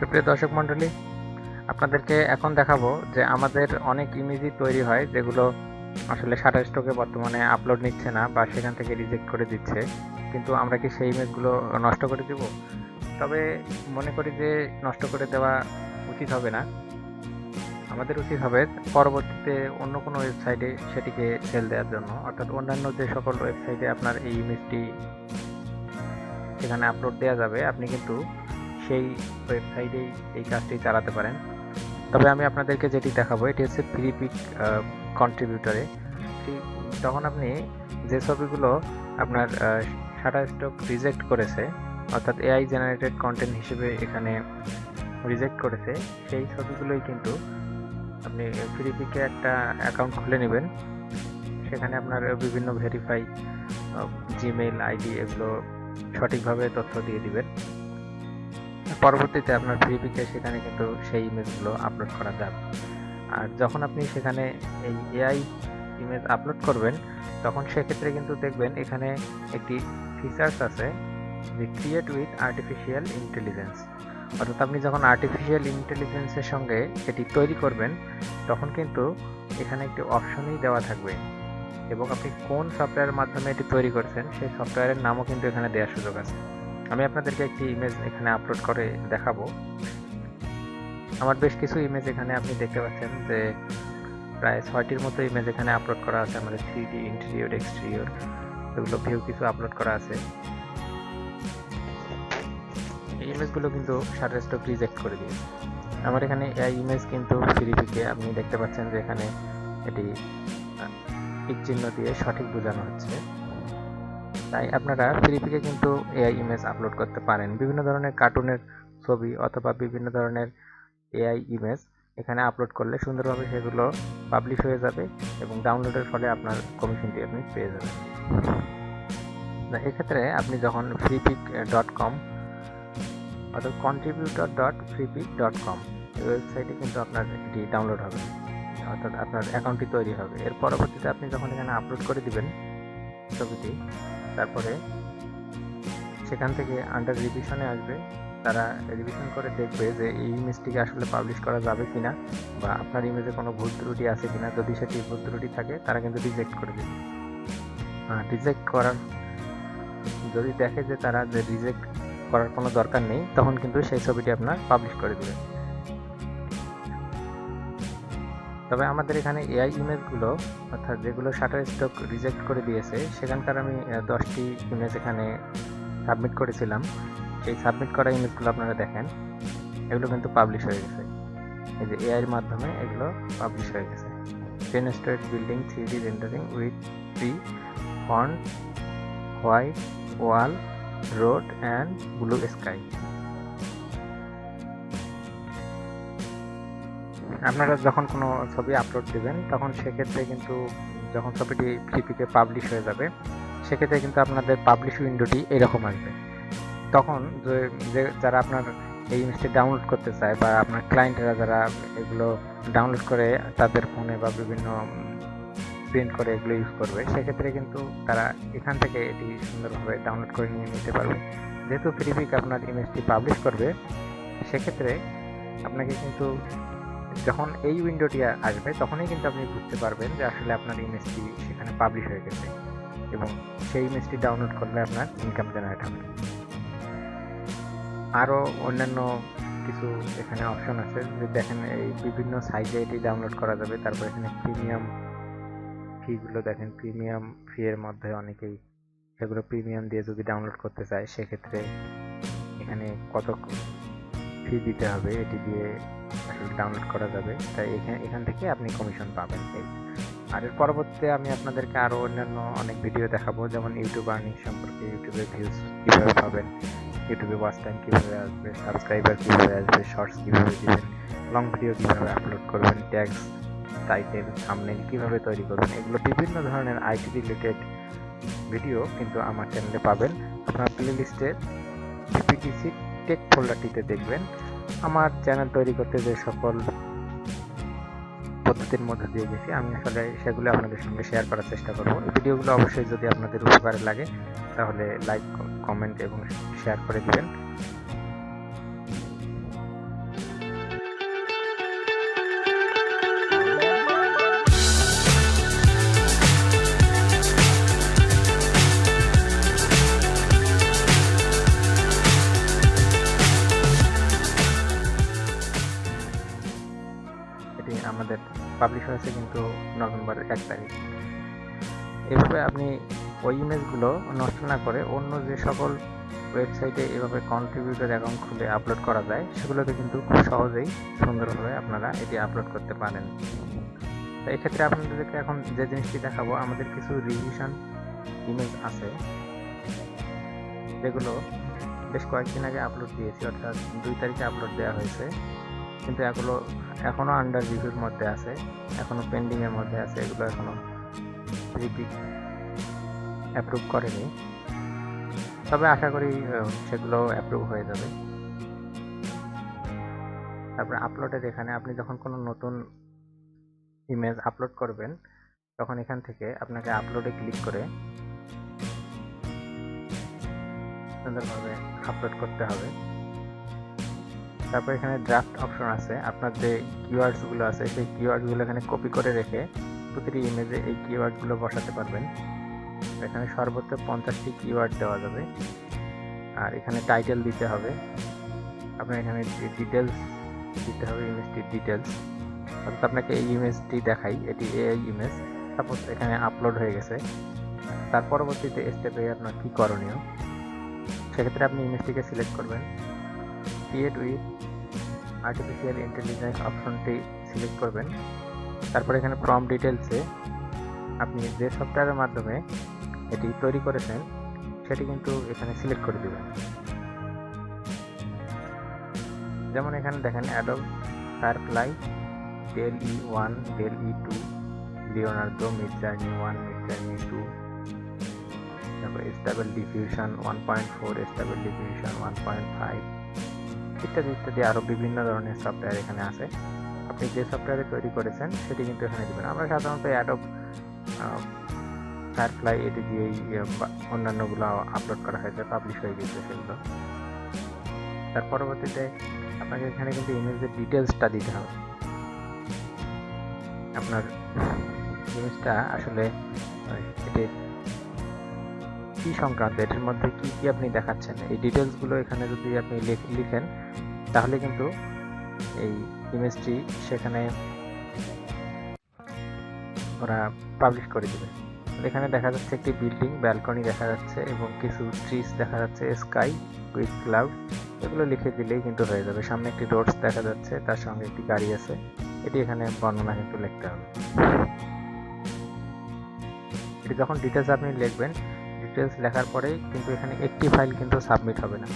সুপ্রিয় দর্শক মণ্ডলী, আপনাদেরকে এখন দেখাবো যে আমাদের অনেক ইমেজই তৈরি হয় যেগুলো আসলে শাটারস্টকে বর্তমানে আপলোড নিচ্ছে না বা সেখান থেকে রিজেক্ট করে দিচ্ছে, কিন্তু আমরা কি সেই ইমেজগুলো নষ্ট করে দিব? তবে মনে করি যে নষ্ট করে দেওয়া উচিত হবে না। আমাদের উচিত হবে পরবর্তীতে অন্য কোনো ওয়েবসাইটে সেটিকে সেল দেওয়ার জন্য, অর্থাৎ অন্যান্য যে সকল ওয়েবসাইটে আপনার এই ইমেজটি সেখানে আপলোড দেওয়া যাবে, আপনি কিন্তু সেই ওয়েবসাইটেই এই কাজটি চালাতে পারেন। তবে আমি আপনাদেরকে যেটি দেখাবো এটি হচ্ছে ফ্রিপিক কন্ট্রিবিউটরে। তখন আপনি যে ছবিগুলো আপনার শাটারস্টক রিজেক্ট করেছে, অর্থাৎ এআই জেনারেটেড কন্টেন্ট হিসেবে এখানে রিজেক্ট করেছে, সেই ছবিগুলোই কিন্তু আপনি ফ্রিপিকে একটা অ্যাকাউন্ট খুলে নেবেন। সেখানে আপনার বিভিন্ন ভেরিফাই জিমেইল আইডি এগুলো সঠিকভাবে তথ্য দিয়ে দিবেন। পরবর্তীতে আপনার ফ্রিপিকে সেখানে কিন্তু সেই ইমেজগুলো আপলোড করা যাবে। আর যখন আপনি সেখানে এই এআই ইমেজ আপলোড করবেন, তখন সেক্ষেত্রে কিন্তু দেখবেন এখানে একটি ফিচার্স আছে যে ক্রিয়েট উইথ আর্টিফিশিয়াল ইন্টেলিজেন্স। অর্থাৎ আপনি যখন আর্টিফিশিয়াল ইন্টেলিজেন্সের সঙ্গে এটি তৈরি করবেন, তখন কিন্তু এখানে একটি অপশনই দেওয়া থাকবে এবং আপনি কোন সফটওয়্যারের মাধ্যমে এটি তৈরি করছেন সেই সফটওয়্যারের নামও কিন্তু এখানে দেওয়ার সুযোগ আছে। আমি আপনাদেরকে একটি ইমেজ এখানে আপলোড করে দেখাবো। আমার বেশ কিছু ইমেজ এখানে আপনি দেখতে পাচ্ছেন যে প্রায় 6টির মতো ইমেজ এখানে আপলোড করা আছে। আমাদের 3D ইন্টেরিয়র এক্সটেরিয়র এগুলো ভিউ কিছু আপলোড করা আছে। এই ইমেজগুলো কিন্তু শাটারস্টক রিজেক্ট করে দিয়েছে। আমার এখানে এই ইমেজ কিন্তু ফ্রিপিকে আপনি দেখতে পাচ্ছেন যে এখানে এটি টিক চিহ্ন দিয়ে সঠিক বোঝানো হচ্ছে। তাই আপনারা ফ্রিপিকে কিন্তু এআই ইমেজ আপলোড করতে পারেন। বিভিন্ন ধরনের কার্টুনের ছবি অথবা বিভিন্ন ধরনের এআই ইমেজ এখানে আপলোড করলে সুন্দরভাবে সেগুলো পাবলিশ হয়ে যাবে এবং ডাউনলোডের ফলে আপনার কমিশনটি আপনি পেয়ে যাবেন। এক্ষেত্রে আপনি যখন freepik.com অর্থাৎ contributor.freepik.com এই ওয়েবসাইটে কিন্তু আপনার এটি ডাউনলোড হবে, অর্থাৎ আপনার অ্যাকাউন্টটি তৈরি হবে। এর পরবর্তীতে আপনি যখন এখানে আপলোড করে দিবেন ছবিটি, তারপরে সেখান থেকে আন্ডার রিভিশনে আসবে। তারা রিভিশন করে দেখবে যে এই ইমেজটিকে আসলে পাবলিশ করা যাবে কিনা বা আপনার ইমেজে কোনো ভুল ত্রুটি আছে কিনা। যদি সেটি ভুল ত্রুটি থাকে তারা কিন্তু রিজেক্ট করে দেবে। রিজেক্ট করার যদি দেখে যে তারা যে রিজেক্ট করার কোনো দরকার নেই, তখন কিন্তু সেই ছবিটি আপনার পাবলিশ করে দেবে। তবে আমাদের এখানে এআই ইমেজগুলো অর্থাৎ যেগুলো শাটারস্টক রিজেক্ট করে দিয়েছে, সেখানকার আমি 10টি ইমেজ এখানে সাবমিট করেছিলাম। সেই সাবমিট করা ইমেজগুলো আপনারা দেখেন, এগুলো কিন্তু পাবলিশ হয়ে গেছে। এই যে এআইয়ের মাধ্যমে এগুলো পাবলিশ হয়ে গেছে। 10 storage building 3D rendering with tree font white wall road and blue sky. আপনারা যখন কোনো ছবি আপলোড দেবেন, তখন সেক্ষেত্রে কিন্তু যখন ছবিটি ফ্রিপিকে পাবলিশ হয়ে যাবে, সেক্ষেত্রে কিন্তু আপনাদের পাবলিশ উইন্ডোটি এরকম আসবে। তখন যে যারা আপনার এই ইমেজটি ডাউনলোড করতে চায় বা আপনার ক্লায়েন্টরা যারা এগুলো ডাউনলোড করে তাদের ফোনে বা বিভিন্ন প্রিন্ট করে এগুলো ইউজ করবে, সেক্ষেত্রে কিন্তু তারা এখান থেকে এটি সুন্দরভাবে ডাউনলোড করে নিয়ে নিতে পারবে। যেহেতু ফ্রিপিক আপনার ইমেজটি পাবলিশ করবে, সেক্ষেত্রে আপনাকে কিন্তু যখন এই উইন্ডোটি আসবে, তখনই কিন্তু আপনি বুঝতে পারবেন যে আসলে আপনার ইমেজটি সেখানে পাবলিশ হয়ে গেছে এবং সেই ইমেজটি ডাউনলোড করলে আপনার ইনকাম জেনারেট হবে। আরও অন্যান্য কিছু এখানে অপশন আছে যে দেখেন, এই বিভিন্ন সাইজে এটি ডাউনলোড করা যাবে। তারপর এখানে প্রিমিয়াম ফিগুলো দেখেন, প্রিমিয়াম ফি এর মধ্যে অনেকেই সেগুলো প্রিমিয়াম দিয়ে যদি ডাউনলোড করতে চায়, সেক্ষেত্রে এখানে কত ফি দিতে হবে এটি দিয়ে আসলে ডাউনলোড করা যাবে। তাই এখান থেকে আপনি কমিশন পাবেন। আর এর পরবর্তীতে আমি আপনাদেরকে আরও অন্যান্য অনেক ভিডিও দেখাবো, যেমন ইউটিউব আর্নিং সম্পর্কে, ইউটিউবে ভিউজ কীভাবে পাবেন, ইউটিউবে ওয়াচ টাইম কীভাবে আসবে, সাবস্ক্রাইবার কীভাবে আসবে, শর্টস কীভাবে দিবেন, লং ভিডিও কীভাবে আপলোড করবেন, ট্যাগস টাইটেল থাম্বনেইল কীভাবে তৈরি করবেন, এগুলো বিভিন্ন ধরনের আইটি রিলেটেড ভিডিও কিন্তু আমার চ্যানেলে পাবেন। আপনার প্লেলিস্টে পিপিটিসি টেক ফোল্ডারটিতে দেখবেন আমার চ্যানেল তৈরি করতে যে সকল পদ্ধতির মধ্যে দিয়ে গেছি, আমি আসলে সেগুলো আপনাদের সঙ্গে শেয়ার করার চেষ্টা করব। এই ভিডিওগুলো অবশ্যই যদি আপনাদের উপকারে লাগে তাহলে লাইক, কমেন্ট এবং শেয়ার করে দিবেন। পাবলিশ হয়েছে কিন্তু নভেম্বর 1 তারিখ। এভাবে আপনি ওই ইমেজগুলো নষ্ট না করে অন্য যে সকল ওয়েবসাইটে এভাবে কন্ট্রিবিউটর অ্যাকাউন্ট খুলে আপলোড করা যায় সেগুলোতে কিন্তু খুব সহজেই সুন্দরভাবে আপনারা এটি আপলোড করতে পারেন। তো এক্ষেত্রে আপনাদেরকে এখন যে জিনিসটি দেখাবো, আমাদের কিছু রিভিশন ইমেজ আছে যেগুলো বেশ কয়েকদিন আগে আপলোড দিয়েছি, অর্থাৎ 2 তারিখে আপলোড দেওয়া হয়েছে, কিন্তু এগুলো এখনও আন্ডার রিভিউর মধ্যে আছে, এখনও পেন্ডিংয়ের মধ্যে আছে, এগুলো এখনও ফ্রিপিক অ্যাপ্রুভ করেনি, তবে আশা করি সেগুলো অ্যাপ্রুভ হয়ে যাবে। তারপরে আপলোডের এখানে আপনি যখন কোনো নতুন ইমেজ আপলোড করবেন তখন এখান থেকে আপনাকে আপলোডে ক্লিক করে সুন্দরভাবে আপলোড করতে হবে। তারপর এখানে ড্রাফট অপশন আছে, আপনার যে কিওয়ার্ডসগুলো আছে সেই কিওয়ার্ডসগুলো এখানে কপি করে রেখে প্রতিটি ইমেজে এই কিওয়ার্ডগুলো বসাতে পারবেন। এখানে সর্বোচ্চ 50টি কিওয়ার্ড দেওয়া যাবে। আর এখানে টাইটেল দিতে হবে, আপনার এখানে ডিটেলস দিতে হবে, ইমেজটির ডিটেলস, অর্থাৎ আপনাকে এই ইমেজটি দেখাই, এটি এই ইমেজ, সাপোজ এখানে আপলোড হয়ে গেছে, তার পরবর্তীতে স্টেপে আপনার কী করণীয়, সেক্ষেত্রে আপনি ইমেজটিকে সিলেক্ট করবেন, ক্রিয়েট উইথ আর্টিফিশিয়াল ইন্টেলিজেন্স অপশনটি সিলেক্ট করবেন। তারপর এখানে প্রম্পট ডিটেলসে আপনি যে সফটওয়্যারের মাধ্যমে এটি তৈরি করেছেন সেটি কিন্তু এখানে সিলেক্ট করে দেবেন। যেমন এখানে দেখেন Adobe Firefly DALL E1 DALL E2 Leonardo Midjourney 1 Midjourney 2, তারপর স্টেবল ডিফিউশন 1.4 স্টেবল ডিফিউশন 1.5 ইত্যাদি ইত্যাদি আরও বিভিন্ন ধরনের সফটওয়্যার এখানে আছে। আপনি যে সফটওয়্যারে তৈরি করেছেন সেটি কিন্তু এখানে দেবেন। আমরা সাধারণত অ্যাডোব ফায়ারফ্লাই এটি দিয়েই অন্যান্যগুলো আপলোড করা হয়েছে, পাবলিশ হয়ে গেছে সেগুলো। তার পরবর্তীতে আপনাকে এখানে কিন্তু ইমেজের ডিটেলসটা দিতে হবে, আপনার ইমেজটা আসলে এটি কী সংক্রান্ত, এটির মধ্যে কী কী আপনি দেখাচ্ছেন, এই ডিটেলসগুলো এখানে যদি আপনি লিখেন তাহলে কিন্তু এই ইমেজটি সেখানে ওরা পাবলিশ করে দেবে। এখানে দেখা যাচ্ছে একটি বিল্ডিং, ব্যালকনি দেখা যাচ্ছে এবং কিছু ট্রিজ দেখা যাচ্ছে, স্কাই উইথ ক্লাউড, এগুলো লিখে দিলেই কিন্তু হয়ে যাবে। সামনে একটি রোডস দেখা যাচ্ছে, তার সঙ্গে একটি গাড়ি আছে, এটি এখানে বর্ণনা কিন্তু লিখতে হবে। এটি যখন ডিটেলস আপনি লিখবেন, ডিটেলস লেখার পরেই কিন্তু এখানে একটি ফাইল কিন্তু সাবমিট হবে না।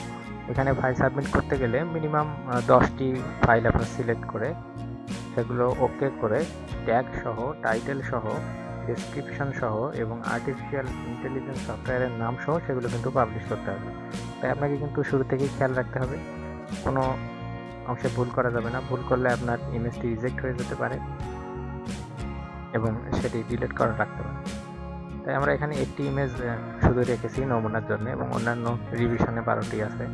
এখানে ফাইল সাবমিট করতে গেলে মিনিমাম 10টি ফাইল আপনার সিলেক্ট করে সেগুলো ওকে করে ট্যাগ সহ, টাইটেল সহ, ডেসক্রিপশন সহ এবং আর্টিফিশিয়াল ইন্টেলিজেন্স সফটওয়্যারের নাম সহ সেগুলো কিন্তু পাবলিশ করতে হবে। তাই আপনাকে কিন্তু শুরু থেকেই খেয়াল রাখতে হবে, কোনো অংশে ভুল করা যাবে না। ভুল করলে আপনার ইমেজটি রিজেক্ট হয়ে যেতে পারে এবং সেটি ডিলিট করা রাখতে পারে। তাই আমরা এখানে একটি ইমেজ শুধু রেখেছি নমুনার জন্য এবং অন্যান্য রিভিশনে 12টি আছে।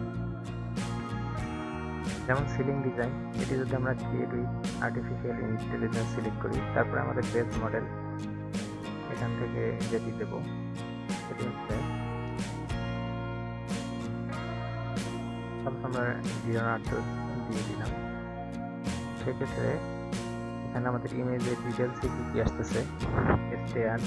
যেমন সিলিং ডিজাইন, এটি যদি আমরা create with artificial intelligence select করি, তারপরে আমাদের বেস মডেল এখান থেকে যেটি দেব সেটি হচ্ছে আমরা লিওনার্দো দিয়ে দিলাম। সেক্ষেত্রে এখানে আমাদের ইমেজের ডিটেলসে কী কী আসতেছে, স্টেয়ার,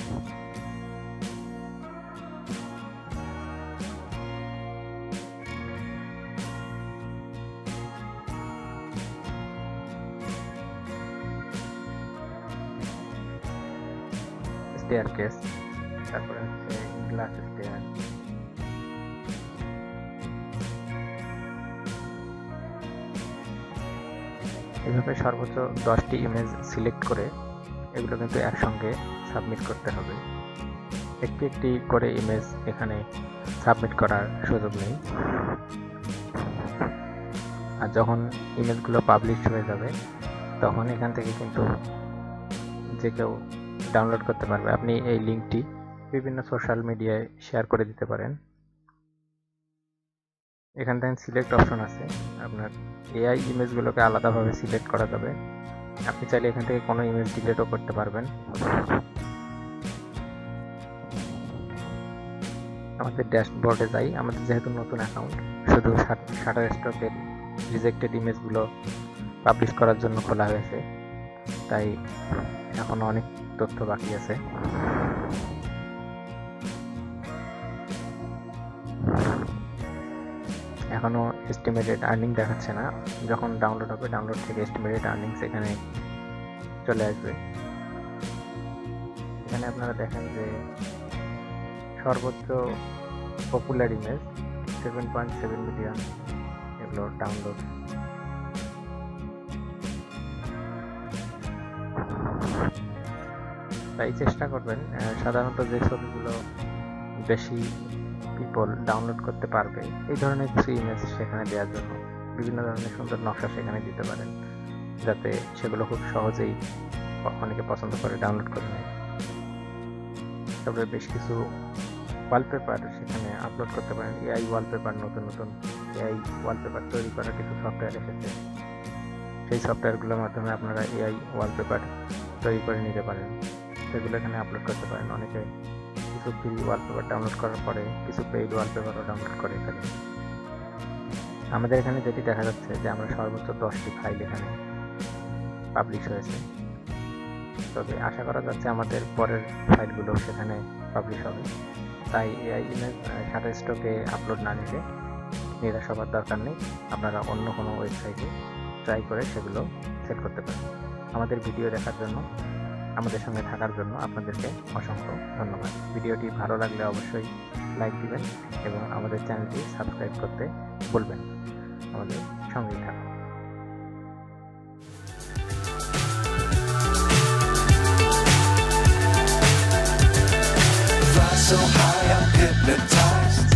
স্টেয়ারকেস, তারপরে হচ্ছে গ্লাস স্টেয়ার, এভাবে সর্বোচ্চ 10টি ইমেজ সিলেক্ট করে এগুলো কিন্তু একসঙ্গে সাবমিট করতে হবে। একটি একটি করে ইমেজ এখানে সাবমিট করার সুযোগ নেই। আর যখন ইমেজগুলো পাবলিশ হয়ে যাবে তখন এখান থেকে কিন্তু যে কেউ ডাউনলোড করতে পারবে। আপনি এই লিঙ্কটি বিভিন্ন সোশ্যাল মিডিয়ায় শেয়ার করে দিতে পারেন। এখান থেকে সিলেক্ট অপশন আছে, আপনার এআই ইমেজগুলোকে আলাদাভাবে সিলেক্ট করা যাবে। আপনি চাইলে এখান থেকে কোনো ইমেজ ডিলিটও করতে পারবেন। আমাদের ড্যাশবোর্ডে যাই, আমাদের যেহেতু নতুন অ্যাকাউন্ট, শুধু শাটারস্টকের রিজেক্টেড ইমেজগুলো পাবলিশ করার জন্য খোলা হয়েছে। তাই এখনো অনেক তথ্য বাকি আছে। এখনো এস্টিমেটেড আর্নিং দেখাচ্ছে না, যখন ডাউনলোড হবে ডাউনলোড থেকে এস্টিমেটেড আর্নিংস এখানে চলে আসবে। এখানে আপনারা দেখেন যে সর্বোচ্চ পপুলার ইমেজ 7.7 মিলিয়ন এগুলো ডাউনলোড। তাই চেষ্টা করবেন সাধারণত যে ছবিগুলো বেশি পিপল ডাউনলোড করতে পারবে এই ধরনের কিছু ইমেজ সেখানে দেওয়ার জন্য বিভিন্ন ধরনের সুন্দর নকশা সেখানে দিতে পারেন, যাতে সেগুলো খুব সহজেই অনেকে পছন্দ করে ডাউনলোড করে নেয়। তবে বেশ কিছু ওয়ালপেপার সেখানে আপলোড করতে পারেন। এআই ওয়ালপেপার, নতুন নতুন এআই ওয়ালপেপার তৈরি করার কিছু সফটওয়্যার এসেছে। সেই সফটওয়্যারগুলোর মাধ্যমে আপনারা এআই ওয়ালপেপার তৈরি করে নিতে পারেন, সেগুলো এখানে আপলোড করতে পারেন। অনেকে কিছু ফ্রি ওয়ালপেপার ডাউনলোড করার পরে কিছু পেইড ওয়ালপেপারও ডাউনলোড করে ফেলে। আমাদের এখানে যেটি দেখা যাচ্ছে যে আমরা সর্বোচ্চ 10টি ফাইল এখানে পাবলিশ হয়েছে, তবে আশা করা যাচ্ছে আমাদের পরের ফাইলগুলো সেখানে পাবলিশ হবে। তাই এআই ইমেজ শাটারস্টকে আপলোড না নিলে নিরাশ হবার দরকার নেই, আপনারা অন্য কোনো ওয়েবসাইটে ট্রাই করে সেগুলো সেট করতে পারেন। আমাদের ভিডিও দেখার জন্য, আমাদের সঙ্গে থাকার জন্য আপনাদেরকে অসংখ্য ধন্যবাদ। ভিডিওটি ভালো লাগলে অবশ্যই লাইক দিবেন এবং আমাদের চ্যানেলটি সাবস্ক্রাইব করতে ভুলবেন না। আমাদের সঙ্গেই থাকুন। So high I'm hypnotized.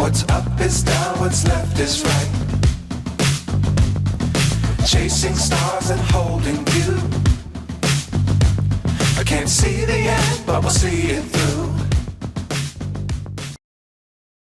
What's up is down, what's left is right. Chasing stars and holding you. I can't see the end, but we'll see it through.